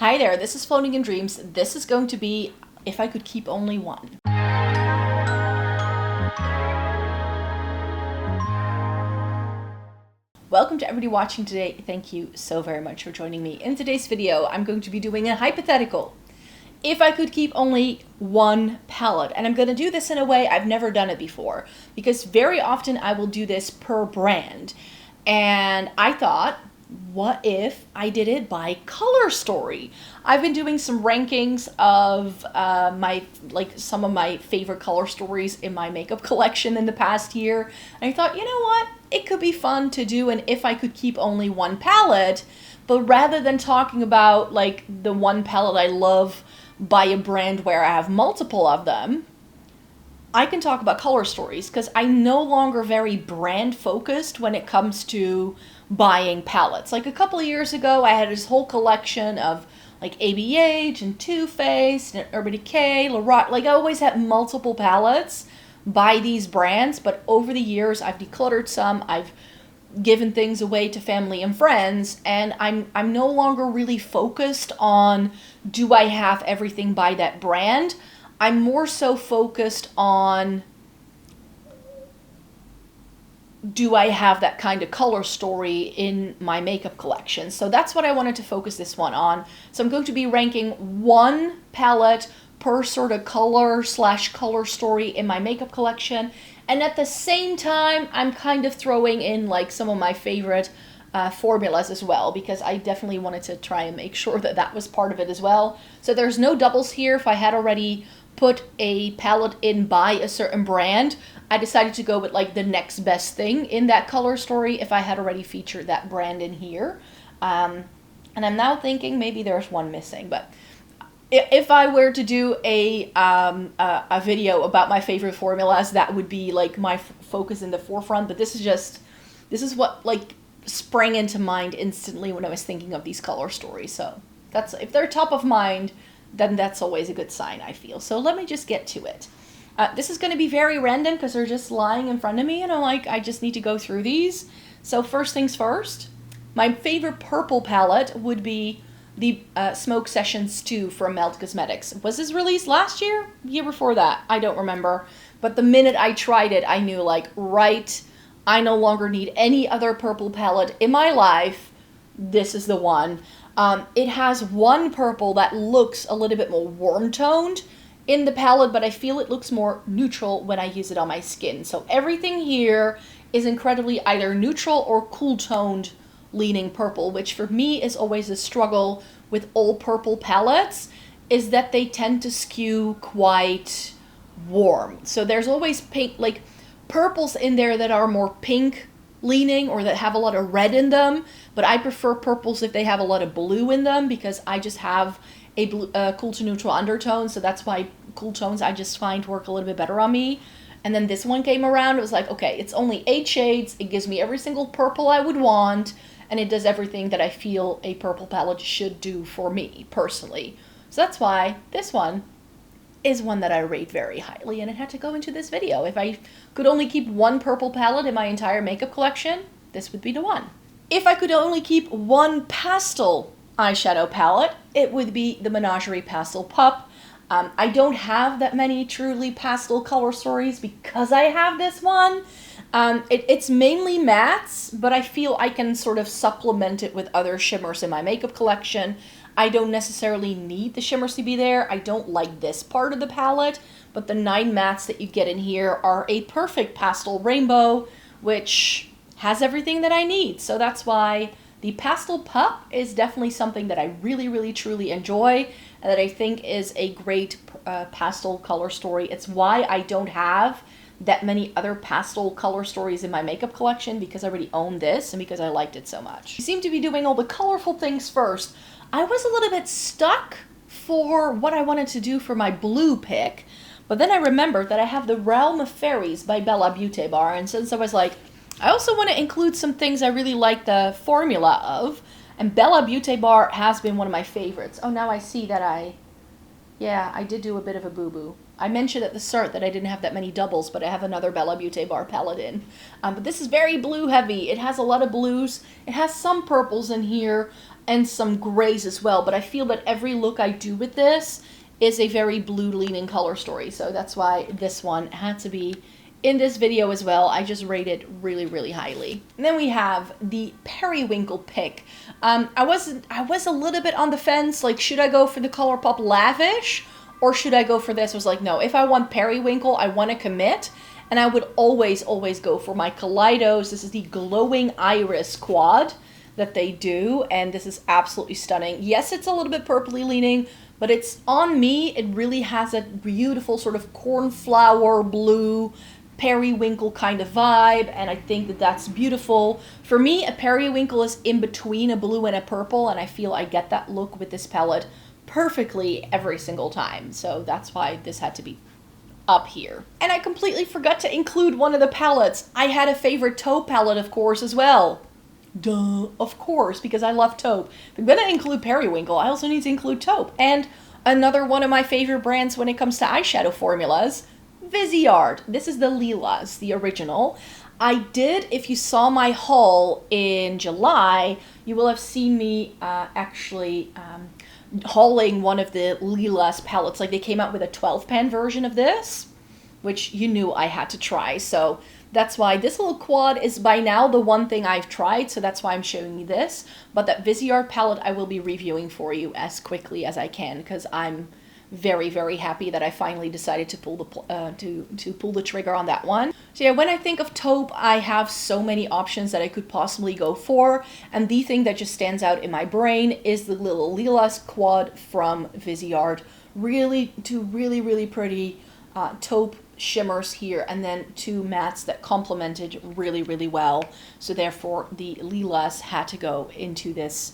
Hi there, this is Floating in Dreams. This is going to be If I Could Keep Only One. Welcome to everybody watching today. Thank you so very much for joining me. In today's video, I'm going to be doing a hypothetical. If I could keep only one palette, and I'm going to do this in a way I've never done it before, because very often I will do this per brand. And I thought, what if I did it by color story? I've been doing some rankings of some of my favorite color stories in my makeup collection in the past year. And I thought, you know what? It could be fun to do an if I could keep only one palette, but rather than talking about like the one palette I love by a brand where I have multiple of them, I can talk about color stories because I'm no longer very brand focused when it comes to buying palettes. Like a couple of years ago, I had this whole collection of like ABH and Too Faced and Urban Decay, Laurent. Like I always had multiple palettes by these brands, but over the years I've decluttered some. I've given things away to family and friends, and I'm no longer really focused on do I have everything by that brand. I'm more so focused on do I have that kind of color story in my makeup collection. So that's what I wanted to focus this one on. So I'm going to be ranking one palette per sort of color/color story in my makeup collection. And at the same time, I'm kind of throwing in like some of my favorite formulas as well, because I definitely wanted to try and make sure that that was part of it as well. So there's no doubles here. If I had already put a palette in by a certain brand, I decided to go with like the next best thing in that color story if I had already featured that brand in here. And I'm now thinking maybe there's one missing, but if I were to do a video about my favorite formulas, that would be like my focus in the forefront. But this is what like sprang into mind instantly when I was thinking of these color stories. So that's, if they're top of mind, then that's always a good sign, I feel. So let me just get to it. This is going to be very random because they're just lying in front of me, and I just need to go through these. So first things first, my favorite purple palette would be the Smoke Sessions 2 from Melt Cosmetics. Was this released last year? Year before that? I don't remember. But the minute I tried it, I knew like, right, I no longer need any other purple palette in my life. This is the one. It has one purple that looks a little bit more warm toned in the palette, but I feel it looks more neutral when I use it on my skin. So everything here is incredibly either neutral or cool toned leaning purple, which for me is always a struggle with all purple palettes, is that they tend to skew quite warm. So there's always pink, like purples in there that are more pink leaning or that have a lot of red in them, but I prefer purples if they have a lot of blue in them, because I just have a cool to neutral undertone. So that's why cool tones I just find work a little bit better on me. And then this one came around, it was like, okay, it's only 8 shades, it gives me every single purple I would want, and it does everything that I feel a purple palette should do for me personally. So that's why this one is one that I rate very highly, and it had to go into this video. If I could only keep one purple palette in my entire makeup collection, this would be the one. If I could only keep one pastel eyeshadow palette, it would be the Menagerie Pastel Pup. I don't have that many truly pastel color stories because I have this one. It's mainly mattes, but I feel I can sort of supplement it with other shimmers in my makeup collection. I don't necessarily need the shimmers to be there. I don't like this part of the palette, but the 9 mattes that you get in here are a perfect pastel rainbow, which has everything that I need. So that's why the Pastel Pup is definitely something that I really, really, truly enjoy, and that I think is a great pastel color story. It's why I don't have that many other pastel color stories in my makeup collection, because I already own this and because I liked it so much. You seem to be doing all the colorful things first. I was a little bit stuck for what I wanted to do for my blue pick, but then I remembered that I have the Realm of Fairies by Bella Beauté bar, and since I was like, I also want to include some things I really like the formula of, and Bella Beauté bar has been one of my favorites. Oh, now I see that Yeah, I did do a bit of a boo-boo. I mentioned at the start that I didn't have that many doubles, but I have another Bella Beauté bar palette in. But this is very blue heavy. It has a lot of blues. It has some purples in here and some grays as well, but I feel that every look I do with this is a very blue leaning color story. So that's why this one had to be in this video as well. I just rate it really, really highly. And then we have the Periwinkle pick. I was a little bit on the fence, like, should I go for the ColourPop Lavish or should I go for this? I was like, no, if I want Periwinkle, I want to commit. And I would always go for my Kaleidos. This is the Glowing Iris quad that they do, and this is absolutely stunning. Yes, it's a little bit purpley leaning, but it's on me. It really has a beautiful sort of cornflower blue periwinkle kind of vibe, and I think that that's beautiful. For me, a periwinkle is in between a blue and a purple, and I feel I get that look with this palette perfectly every single time. So that's why this had to be up here. And I completely forgot to include one of the palettes. I had a favorite Taupe palette, of course, as well. Duh, of course, because I love Taupe. If I'm gonna include Periwinkle, I also need to include Taupe. And another one of my favorite brands when it comes to eyeshadow formulas, Viseart. This is the Lilas, the original. I did, if you saw my haul in July, you will have seen me actually hauling one of the Lilas palettes. Like, they came out with a 12-pan version of this, which you knew I had to try. So that's why this little quad is by now the one thing I've tried, so that's why I'm showing you this. But that Viseart palette I will be reviewing for you as quickly as I can, because I'm very, very happy that I finally decided to pull the to pull the trigger on that one. So yeah, when I think of Taupe, I have so many options that I could possibly go for, and the thing that just stands out in my brain is the little Lilas quad from Viseart. Really pretty taupe shimmers here, and then two mattes that complemented really well. So therefore the Lilas had to go into this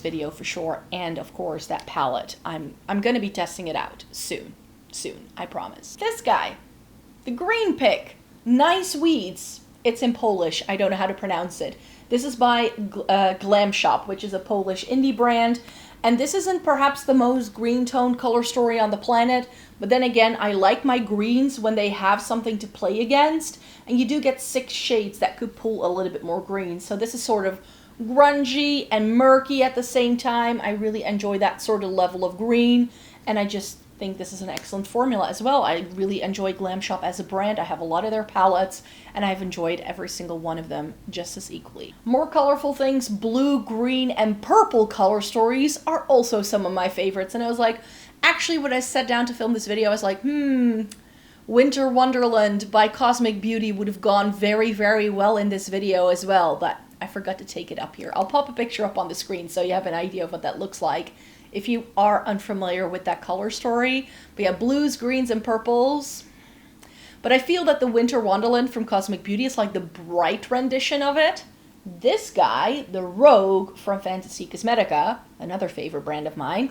video for sure. And of course that palette, I'm gonna be testing it out soon, I promise. This guy, the green pick, Nice Weeds. It's in Polish, I don't know how to pronounce it. This is by Glamshop, which is a Polish indie brand. And this isn't perhaps the most green toned color story on the planet, but then again, I like my greens when they have something to play against, and you do get 6 shades that could pull a little bit more green. So this is sort of grungy and murky at the same time. I really enjoy that sort of level of green, and I just think this is an excellent formula as well. I really enjoy Glamshop as a brand. I have a lot of their palettes, and I've enjoyed every single one of them just as equally. More colorful things, blue, green, and purple color stories are also some of my favorites, and I was like, actually when I sat down to film this video, I was like, Winter Wonderland by Cosmic Beauty would have gone very well in this video as well, but I forgot to take it up here. I'll pop a picture up on the screen so you have an idea of what that looks like if you are unfamiliar with that color story. But yeah, blues, greens, and purples. But I feel that the Winter Wonderland from Cosmic Beauty is like the bright rendition of it. This guy, the Rogue from Fantasy Cosmetica, another favorite brand of mine,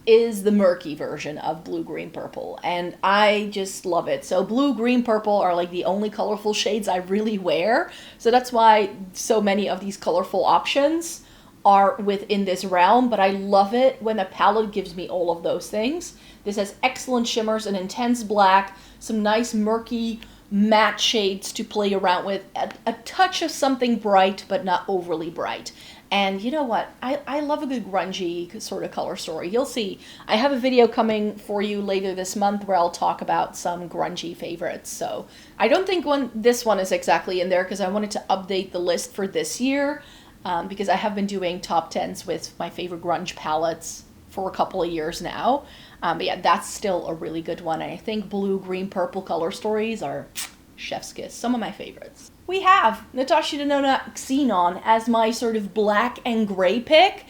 is the murky version of blue, green, purple. And I just love it. So blue, green, purple are like the only colorful shades I really wear. So that's why so many of these colorful options are within this realm. But I love it when a palette gives me all of those things. This has excellent shimmers, an intense black, some nice murky matte shades to play around with, a touch of something bright but not overly bright. And you know what, I love a good grungy sort of color story. You'll see, I have a video coming for you later this month where I'll talk about some grungy favorites. So I don't think this one is exactly in there because I wanted to update the list for this year, because I have been doing top 10s with my favorite grunge palettes for a couple of years now. But yeah, that's still a really good one. And I think blue, green, purple color stories are chef's kiss, some of my favorites. We have Natasha Denona Xenon as my sort of black and gray pick.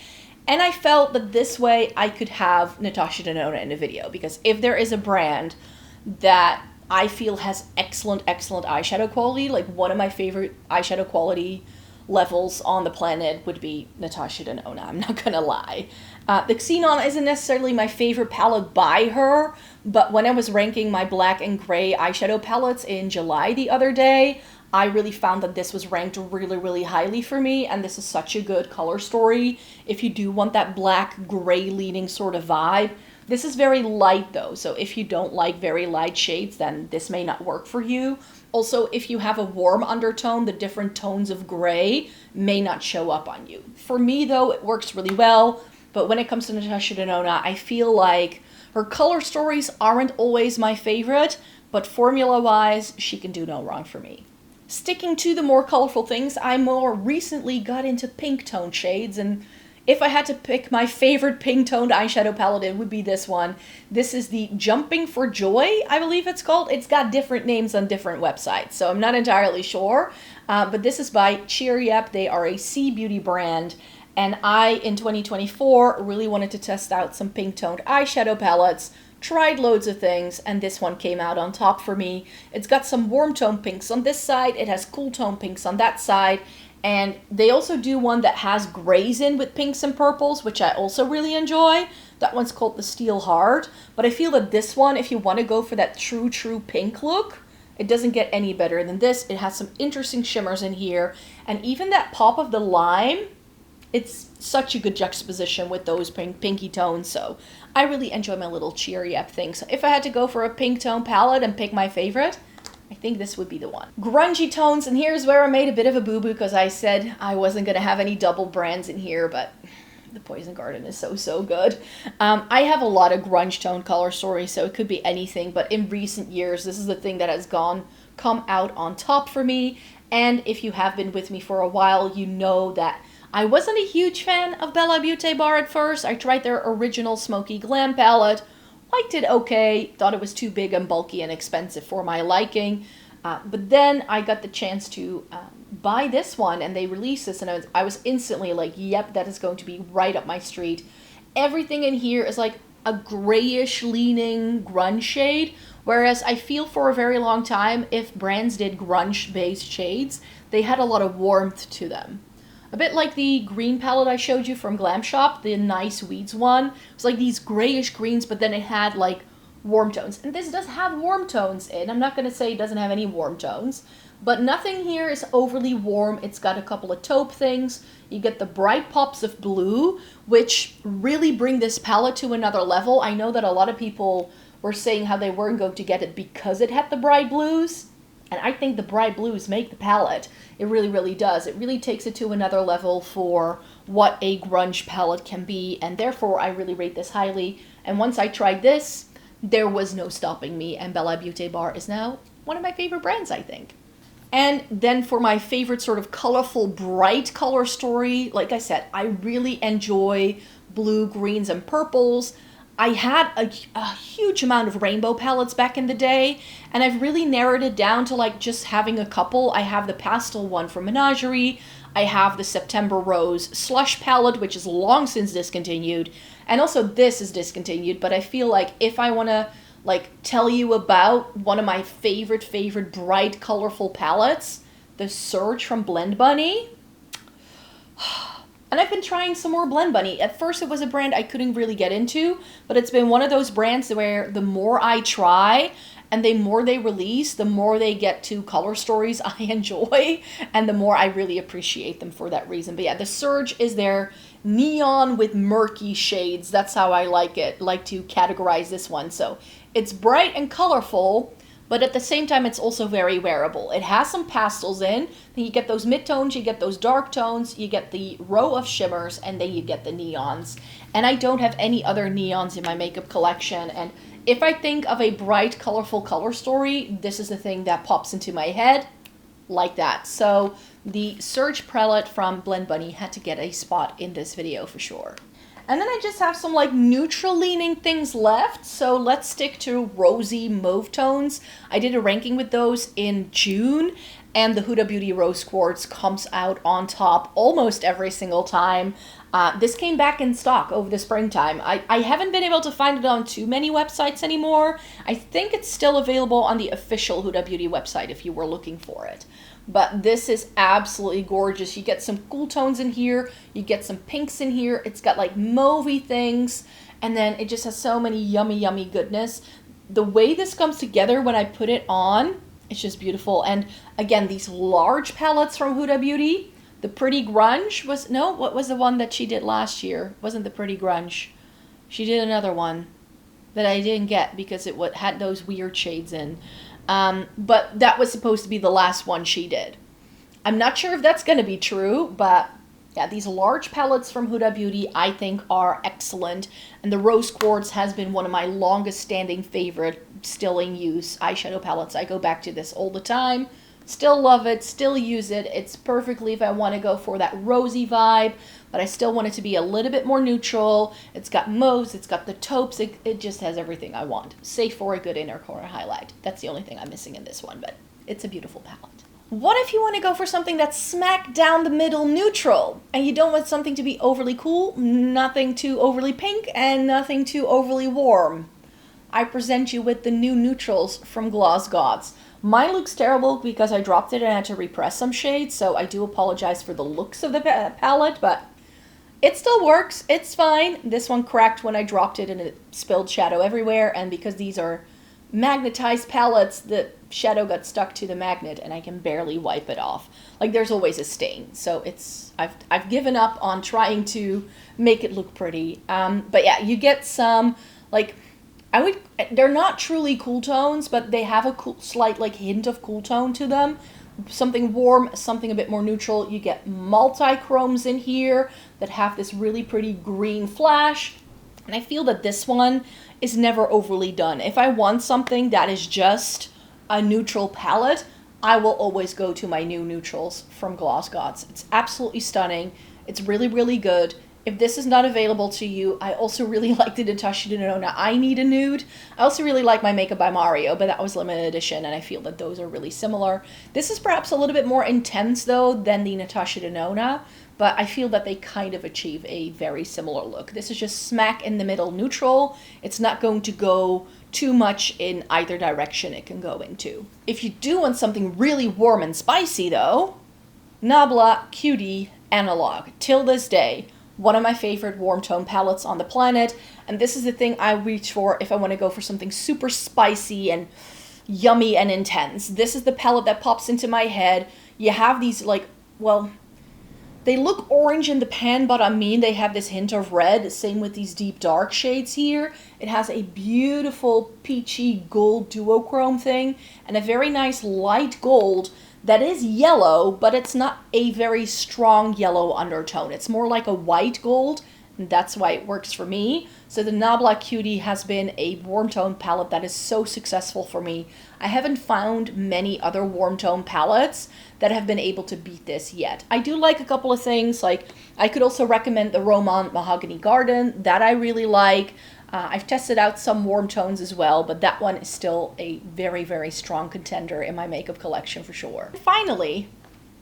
And I felt that this way I could have Natasha Denona in a video, because if there is a brand that I feel has excellent eyeshadow quality, like one of my favorite eyeshadow quality levels on the planet would be Natasha Denona, I'm not gonna lie. The Xenon isn't necessarily my favorite palette by her, but when I was ranking my black and gray eyeshadow palettes in July the other day, I really found that this was ranked really highly for me, and this is such a good color story. If you do want that black gray leaning sort of vibe, This is very light though, so if you don't like very light shades, then this may not work for you. Also, if you have a warm undertone, the different tones of gray may not show up on you. For me though, it works really well, but when it comes to Natasha Denona, I feel like her color stories aren't always my favorite, but formula-wise, she can do no wrong for me. Sticking to the more colorful things, I more recently got into pink tone shades, and if I had to pick my favorite pink toned eyeshadow palette, it would be this one. This is the Jumping for Joy, I believe it's called. It's got different names on different websites, so I'm not entirely sure. But this is by Cheeryep. They are a C Beauty brand. And I, in 2024, really wanted to test out some pink toned eyeshadow palettes. Tried loads of things, and this one came out on top for me. It's got some warm tone pinks on this side. It has cool tone pinks on that side. And they also do one that has grays in with pinks and purples, which I also really enjoy. That one's called the Stealheart. But I feel that this one, if you want to go for that true pink look, it doesn't get any better than this. It has some interesting shimmers in here. And even that pop of the lime, it's such a good juxtaposition with those pinky tones. So I really enjoy my little Cheeryep thing. So if I had to go for a pink tone palette and pick my favorite, I think this would be the one. Grungy tones, and here's where I made a bit of a boo-boo because I said I wasn't going to have any double brands in here, but the Poison Garden is so good. I have a lot of grunge tone color stories, so it could be anything, but in recent years, this is the thing that has come out on top for me. And if you have been with me for a while, you know that I wasn't a huge fan of Bella Beauté bar at first. I tried their original Smoky Glam palette, liked it okay, thought it was too big and bulky and expensive for my liking. But then I got the chance to buy this one, and they released this, and I was instantly like, yep, that is going to be right up my street. Everything in here is like a grayish leaning grunge shade, whereas I feel for a very long time, if brands did grunge-based shades, they had a lot of warmth to them. A bit like the green palette I showed you from Glamshop, the Nice Weeds one. It was like these grayish greens, but then it had like warm tones. And this does have warm tones in. I'm not going to say it doesn't have any warm tones, but nothing here is overly warm. It's got a couple of taupe things. You get the bright pops of blue, which really bring this palette to another level. I know that a lot of people were saying how they weren't going to get it because it had the bright blues. And I think the bright blues make the palette. It really does. It really takes it to another level for what a grunge palette can be. And therefore, I really rate this highly. And once I tried this, there was no stopping me. And Bella Beauté Bar is now one of my favorite brands, I think. And then for my favorite sort of colorful, bright color story, like I said, I really enjoy blue, greens, and purples. I had a huge amount of rainbow palettes back in the day, and I've really narrowed it down to like just having a couple. I have the pastel one from Menagerie. I have the September Rose Slush palette, which is long since discontinued. And also this is discontinued, but I feel like if I want to like tell you about one of my favorite bright, colorful palettes, the Surge from Blend Bunny. And I've been trying some more Blend Bunny. At first it was a brand I couldn't really get into, but it's been one of those brands where the more I try and the more they release, the more they get to color stories I enjoy, and the more I really appreciate them for that reason. But yeah, the Surge is their neon with murky shades. That's how I like to categorize this one. So it's bright and colorful, but at the same time, it's also very wearable. It has some pastels in. Then you get those mid-tones, you get those dark tones, you get the row of shimmers, and then you get the neons. And I don't have any other neons in my makeup collection. And if I think of a bright, colorful color story, this is the thing that pops into my head like that. So the Surge palette from Blend Bunny had to get a spot in this video for sure. And then I just have some like neutral leaning things left. So let's stick to rosy mauve tones. I did a ranking with those in June, and the Huda Beauty Rose Quartz comes out on top almost every single time. This came back in stock over the springtime. I haven't been able to find it on too many websites anymore. I think it's still available on the official Huda Beauty website if you were looking for it. But this is absolutely gorgeous. You get some cool tones in here. You get some pinks in here. It's got like mauvey things. And then it just has so many yummy goodness. The way this comes together when I put it on, it's just beautiful. And again, these large palettes from Huda Beauty. The Pretty Grunge what was the one that she did last year? Wasn't the Pretty Grunge. She did another one. that I didn't get because it had those weird shades in. But that was supposed to be the last one she did. I'm not sure if that's going to be true, but yeah, these large palettes from Huda Beauty I think are excellent. And the Rose Quartz has been one of my longest standing favorite, still in use eyeshadow palettes. I go back to this all the time. Still love it, still use it. It's perfectly if I want to go for that rosy vibe, but I still want it to be a little bit more neutral. It's got mauves, it's got the taupes, it just has everything I want, save for a good inner corner highlight. That's the only thing I'm missing in this one, but it's a beautiful palette. What if you want to go for something that's smack down the middle neutral, and you don't want something to be overly cool, nothing too overly pink, and nothing too overly warm? I present you with the new neutrals from Gloss Gods. Mine looks terrible because I dropped it and I had to repress some shades, so I do apologize for the looks of the palette, but it still works. It's fine. This one cracked when I dropped it and it spilled shadow everywhere, and because these are magnetized palettes, the shadow got stuck to the magnet and I can barely wipe it off. Like, there's always a stain, so I've given up on trying to make it look pretty. But yeah, you get some, like, they're not truly cool tones, but they have a slight like hint of cool tone to them. Something warm, something a bit more neutral. You get multi-chromes in here that have this really pretty green flash. And I feel that this one is never overly done. If I want something that is just a neutral palette, I will always go to my new neutrals from Gloss Gods. It's absolutely stunning. It's really, really good. If this is not available to you, I also really like the Natasha Denona I Need a Nude. I also really like my Makeup by Mario, but that was limited edition, and I feel that those are really similar. This is perhaps a little bit more intense, though, than the Natasha Denona, but I feel that they kind of achieve a very similar look. This is just smack in the middle neutral. It's not going to go too much in either direction it can go into. If you do want something really warm and spicy, though, Nabla Cutie Analog, till this day, one of my favorite warm tone palettes on the planet, and this is the thing I reach for if I want to go for something super spicy and yummy and intense. This is the palette that pops into my head. You have these, like, well, they look orange in the pan, but I mean they have this hint of red. Same with these deep dark shades here. It has a beautiful peachy gold duochrome thing and a very nice light gold that is yellow, but it's not a very strong yellow undertone. It's more like a white gold, and that's why it works for me. So the Nabla Cutie has been a warm tone palette that is so successful for me. I haven't found many other warm tone palettes that have been able to beat this yet. I do like a couple of things, like I could also recommend the Romand Mahogany Garden, that I really like. I've tested out some warm tones as well, but that one is still a very, very strong contender in my makeup collection for sure. Finally,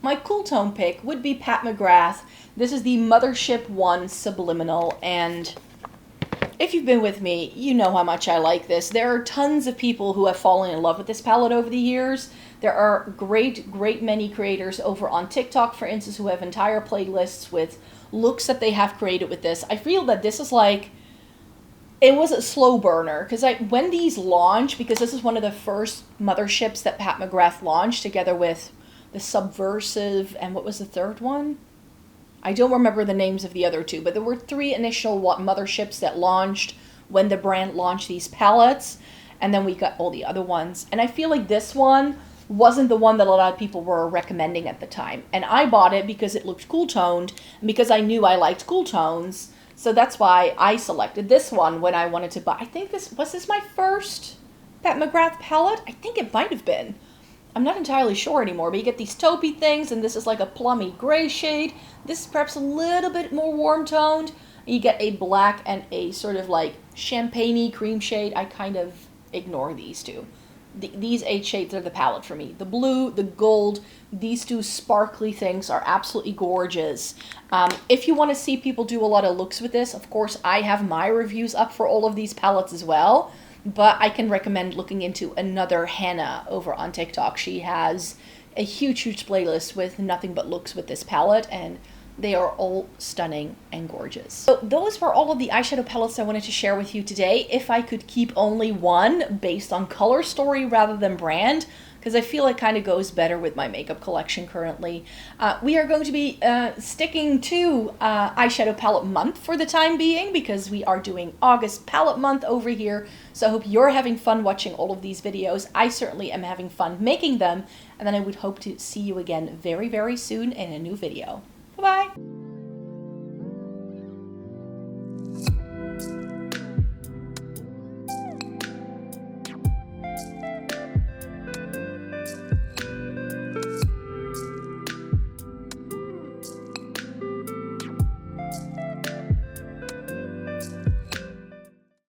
my cool tone pick would be Pat McGrath. This is the Mothership 1 Subliminal, and if you've been with me, you know how much I like this. There are tons of people who have fallen in love with this palette over the years. There are great many creators over on TikTok, for instance, who have entire playlists with looks that they have created with this. I feel that this is like, it was a slow burner, because when these launched, because this is one of the first motherships that Pat McGrath launched, together with the Subversive, and what was the third one? I don't remember the names of the other two, but there were 3 initial motherships that launched when the brand launched these palettes, and then we got all the other ones. And I feel like this one wasn't the one that a lot of people were recommending at the time. And I bought it because it looked cool toned, and because I knew I liked cool tones. So that's why I selected this one when I wanted to buy. I think was this my first Pat McGrath palette? I think it might have been. I'm not entirely sure anymore, but you get these taupey things, and this is like a plummy gray shade. This is perhaps a little bit more warm toned. You get a black and a sort of like champagne-y cream shade. I kind of ignore these two. These 8 shades are the palette for me. The blue, the gold, these 2 sparkly things are absolutely gorgeous. If you want to see people do a lot of looks with this, of course, I have my reviews up for all of these palettes as well. But I can recommend looking into another Hannah over on TikTok. She has a huge playlist with nothing but looks with this palette, and they are all stunning and gorgeous. So those were all of the eyeshadow palettes I wanted to share with you today. If I could keep only one based on color story rather than brand, because I feel it kind of goes better with my makeup collection currently. We are going to be sticking to eyeshadow palette month for the time being, because we are doing August palette month over here. So I hope you're having fun watching all of these videos. I certainly am having fun making them, and then I would hope to see you again very, very soon in a new video. Bye-bye!